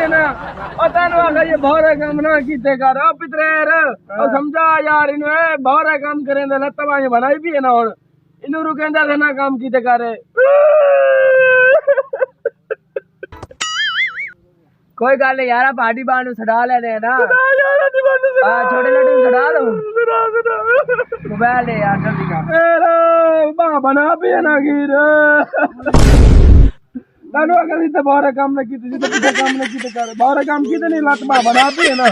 ना और तेन आखा ये भौरे काम ना कीते कर पितरेर और समझा यार इन्हें भौरे काम करें लत्ता बाई बनाई भी है ना हुन इन्हू रुकेंदा थे ना काम कीते करे कोई गल नहीं यार पार्टी बांड छड़ा लेने ना छोटे लड्डू छड़ा दो मोबाइल ले यार जल्दी का बना भी है ना गिर तानो अगर इतने बारे काम न कीते जिते पिछे काम न कीते करे बारे काम कीते नहीं लत बना भी है ना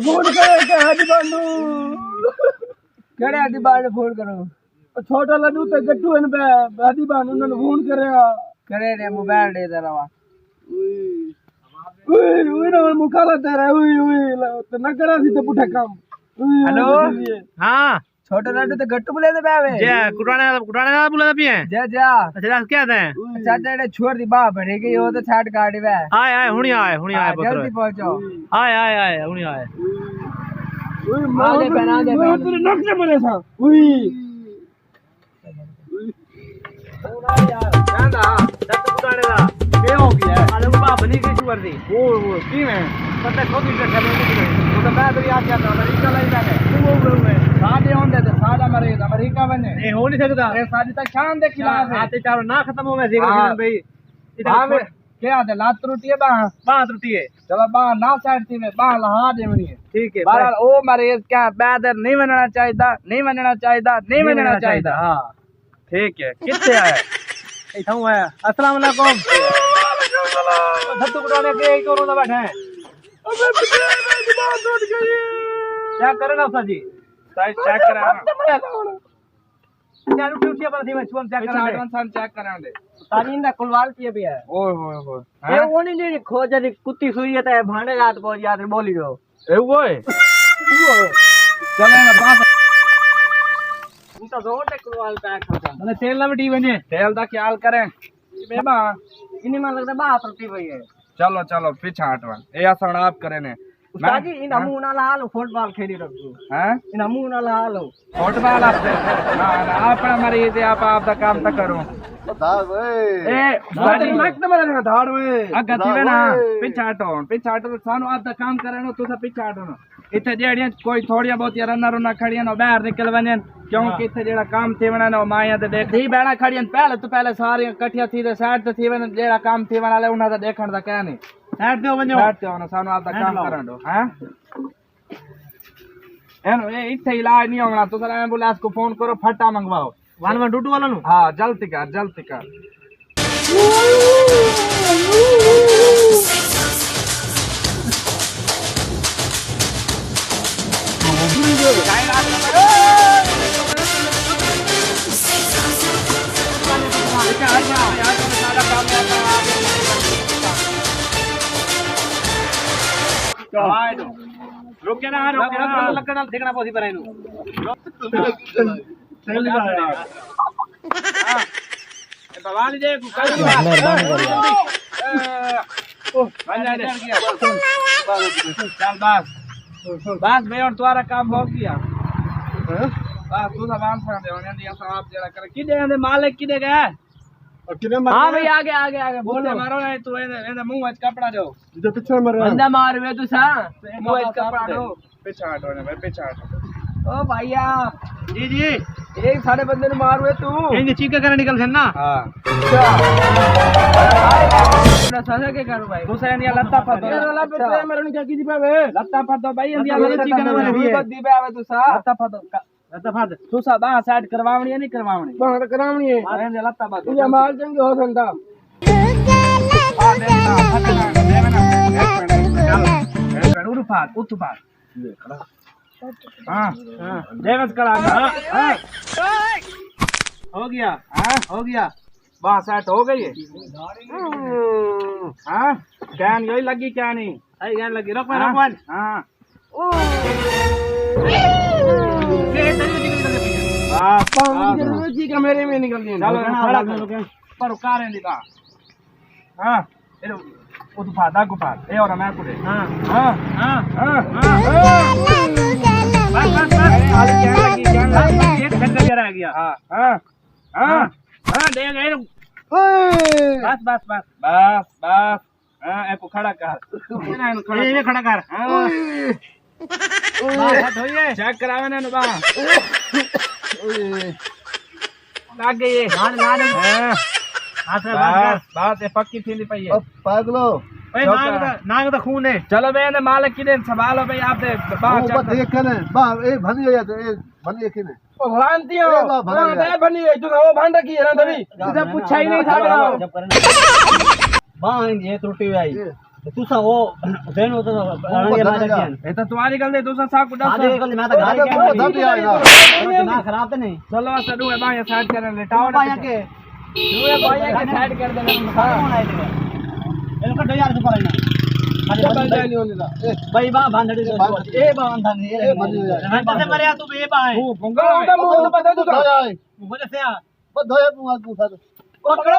फोन करे के हाजी बांडू केड़े हाजी बांडू फोन करो छोटा लड्डू ते गट्टू इन पे हाजी बांडू ने फोन करे रे मोबाइल दे दे रवा उई ना मुकाला दे रे उई तो न करा सी तो पुठे काम हेलो हां छोटे लड्डू तो गट्टू बुले दे बावे जे कुटाने वाला बुले दे जा जा अच्छा क्या है अच्छा जेड़े छोड़ दी बा भरे गई हो तो छाट गाड़ी वे आए हुनी आए पुत्र जल्दी पहुंचो आए हुनी आए ओए मारे बना दे तेरे नक से मरे था उई यार कांदा दत कुटाने दा के हो गया अरे बा बनी के छोड़ दी ओ की में पता खोदी के चले तो मैं तो याद करता हूं अमेरिका लाई जाने वो सादे होंदे तो सादा मरे अमेरिका बने ए हो नहीं सकता अरे सादी तक शान दे खिलाफ है आते चारो ना खत्म होवे जिगर भाई इधर क्या है लात टूटी है बाह टूटी है चलो बाह ना साइड थी में बाह लहा देवनी है ठीक है बहरहाल ओ मरे क्या बैदर नहीं बनना चाहिए हां ठीक है कितने आया इथां आया अस्सलाम वालेकुम धत्तू कुटाने के करो ना बैठे हैं अबे दिमाग टूट गई क्या करे ना उस्ताद जी साइज चेक करा क्या टूटिया पर थी मैं चेक करा एडवांस चेक करा दे तारींदा कुलवाल की भी है ओए होए ए वो नहीं खोज दी कुत्ती सुई है ते भांडे रात को याद बोली दो ए वो है चलो ना बात उनका जोर ते कुलवाल पैक होता मैंने तेल ना डी बने तेल दा ख्याल करें बेबा इन्हीं में लगता बात टूटी हुई है चलो पीछे हटवा ए आसन आप करे ने उस्ताद जी इन हमू ना लाल फुटबॉल खेली रखो हैं इन हमू ना लाल फुटबॉल आप ना अपना मरीज है आप दा काम तक करो दाद वे ए साडी मत मरे दाद वे गति वे ना पीछे हटो सानो आप दा काम करे नो तुसा पीछे हटो ना इथे जेड़ियां कोई थोड़िया बहुत रन्ना रुन्ना खड़ियां नो बाहर निकल वनेन क्योंकि इथे जेड़ा काम थी वना नो माया ते देख दी बैणा खड़ियां पहले सारी इकट्ठियां थी ते साइड ते थी वन जेड़ा काम थी वना ले उना दा देखण दा क्या नहीं साइड ते वनो ना सानो आप दा काम करन दो हैं एनो ए इथे इलाज नहीं होना तो सर एम्बुलेंस को फोन करो फटा मंगवाओ 1122 वाला नु हां जल्दी कर रुके ना लकड़ा देखना पोसी पर इनु हां भगवान जी मेहरबानी करिए ओ बन जा चल बस मैं और तुम्हारा काम हो गया बस तू सब आंसर दे ओने दिया साहब जरा कर किदे दे मालिक किदे गए और किदे हां भाई आगे बोले मारो नहीं तू ए मुंह में कपड़ा दो जो पीछे मर बंदा मारवे तू सा मुंह में कपड़ा दो पीछे हटो ने भाई पीछे हटो ओ भैया जी एक सारे बंदे ने मारवे तू ये चीका कर निकल ना हां अच्छा साजा के करो भाई हुसैन या लत्ता पा दो वाला पे मेरे ने क्या की पावे लत्ता पा दो भाई इंडिया वाला चीका मारे भी दी पावे तू सा लत्ता पा दो तू सा बा साइड करवावणी है नहीं करवावणी बा करवावणी है अरे लत्ता पा दो ये माल चंगे हो संदा आ देना उठा ये खड़ा हां देवस करा हां हो गया बस सेट हो गई है हां कैन यही लगी क्या नहीं आई कैन लगी रख हां जी का मेरे में निकल दिया चलो खड़ा पर कार है दिखा हां ये उठा गुफा ए और मैं कुड़े हां बस खाली क्या लगी एक घंटा रह गया हां दे गए बस बस बस बस बस हां एको खड़ा कर ये खड़ा कर हां बात होइए चेक करावे ने बा लाग गई हां हाथ बात है पक्की थी पई है पागलो भाई नाग तो खून है चलो बे ने मालिक की ने संभालो भाई आप दे बात देख के ने बा ए भनी हो जाते ए भनी के ने ओ भ्रांति हो दे बनी है तू वो भांड की है ना तभी तुझे पूछा ही नहीं था बा ये त्रुटि आई तू सा वो देन हो तो ये मार दिया ये तो तुम्हारी गलती तू सा साक उड़ा आधे गलती मैं तो गाड़ी के दिमाग खराब तो नहीं चलो सडू है बा ये साइड कर लेटाओ बाया के तू ये बाया के साइड कर दे कौन आए थे ये लोग 2000 से पड़े ना अरे बंद नहीं होने दा भाई बा बांधड़ी ए बा बांधनी ए मैं पता मरे तू ए बा है वो पंगा होता मुंह तो बता तू मुझे से आ बस धोए मुंह पूछा पकड़ो